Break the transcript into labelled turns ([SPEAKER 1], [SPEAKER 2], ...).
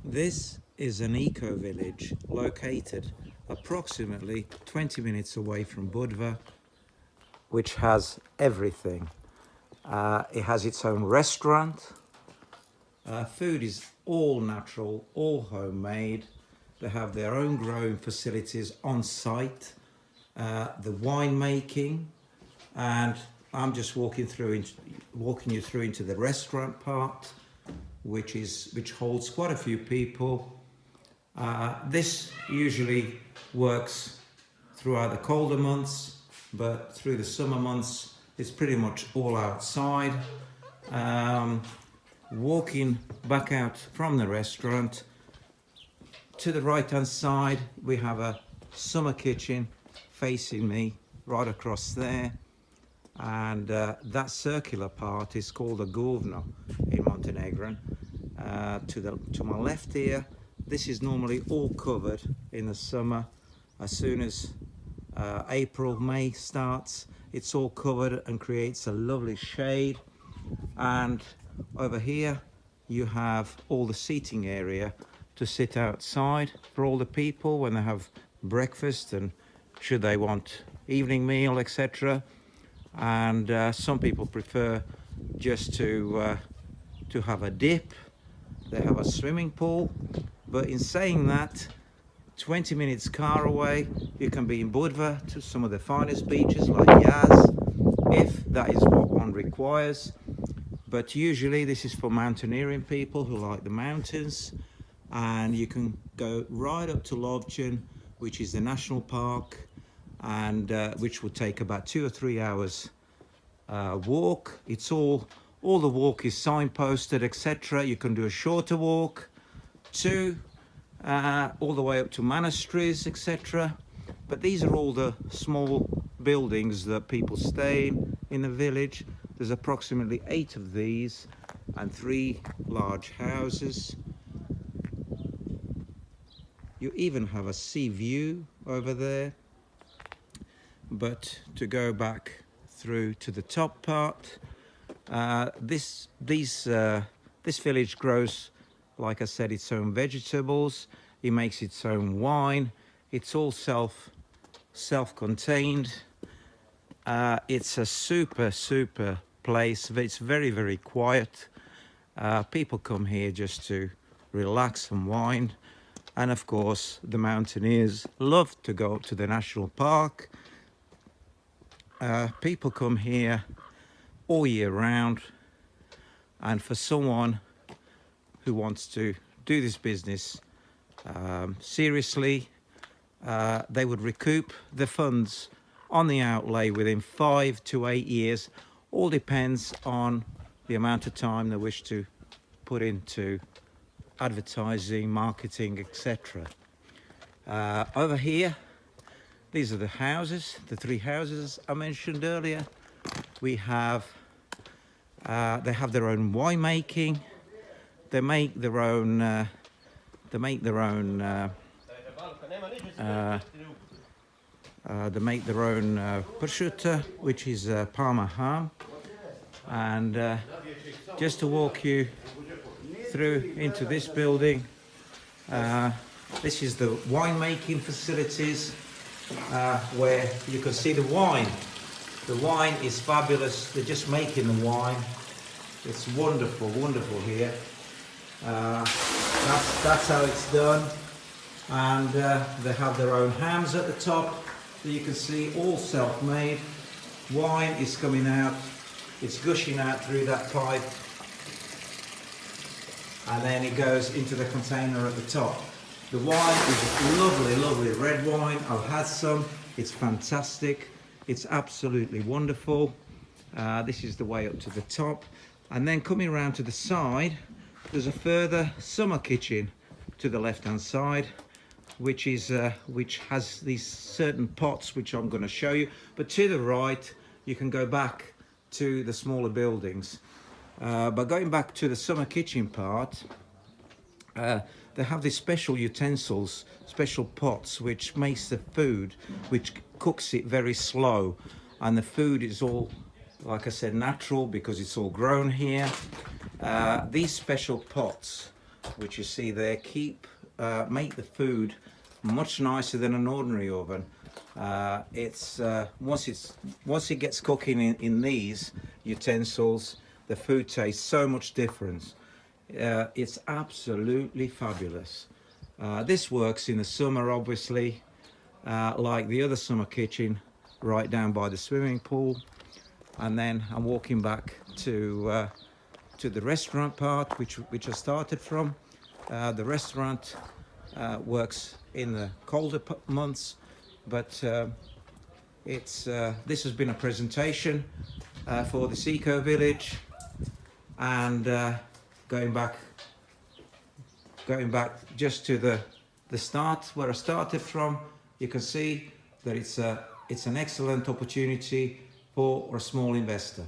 [SPEAKER 1] This is an eco-village located approximately 20 minutes away from Budva, which has everything. It has its own restaurant. Food is all natural, all homemade. They have their own growing facilities on site, the winemaking, and I'm just walking you through into the restaurant part, which holds quite a few people. This usually works throughout the colder months, but through the summer months, it's pretty much all outside. Walking back out from the restaurant, to the right hand side, we have a summer kitchen facing me right across there. And that circular part is called a govno in Montenegrin. To my left here, this is normally all covered in the summer. As soon as April, May starts, it's all covered and creates a lovely shade. And over here, you have all the seating area to sit outside for all the people when they have breakfast and should they want evening meal, etc. And some people prefer just to have a dip. They have a swimming pool, but in saying that, 20 minutes car away, you can be in Budva to some of the finest beaches like Yaz, if that is what one requires. But usually this is for mountaineering people who like the mountains, and you can go right up to Lovćen, which is the national park, and which will take about 2 or 3 hours walk. It's all the walk is signposted, etc. You can do a shorter walk to all the way up to monasteries, etc. But these are all the small buildings that people stay in the village. There's approximately 8 of these and 3 large houses. You even have a sea view over there. But to go back through to the top part, this village grows, like I said, its own vegetables. It makes its own wine. It's all self-contained. It's a super place. It's very quiet. People come here just to relax and wind. And of course, the mountaineers love to go to the national park. People come here all year round, and for someone who wants to do this business seriously, they would recoup the funds on the outlay within 5 to 8 years. All depends on the amount of time they wish to put into advertising, marketing, etc. Over here, these are the houses, the 3 houses I mentioned earlier. We have, they have their own winemaking. They make their own, prosciutto, which is Parma ham. And just to walk you through into this building, this is the winemaking facilities, where you can see the wine. The wine is fabulous. They're just making the wine. It's wonderful here. That's how it's done. And they have their own hams at the top, so you can see all self-made. Wine is coming out. It's gushing out through that pipe, and then it goes into the container at the top. The wine is lovely red wine. I've had some. It's fantastic. It's absolutely wonderful. This is the way up to the top. And then coming around to the side, there's a further summer kitchen to the left-hand side, which has these certain pots, which I'm going to show you. But to the right, you can go back to the smaller buildings. But going back to the summer kitchen part, they have these special utensils, special pots, which makes the food, which cooks it very slow. And the food is all, like I said, natural, because it's all grown here. These special pots which you see there, make the food much nicer than an ordinary oven. Once it gets cooking in these utensils, the food tastes so much different. It's absolutely fabulous. This works in the summer, obviously, like the other summer kitchen right down by the swimming pool. And then I'm walking back to the restaurant part, which I started from. The restaurant works in the colder months, but this has been a presentation for this eco village, and going back just to the start where I started from, you can see that it's an excellent opportunity for a small investor.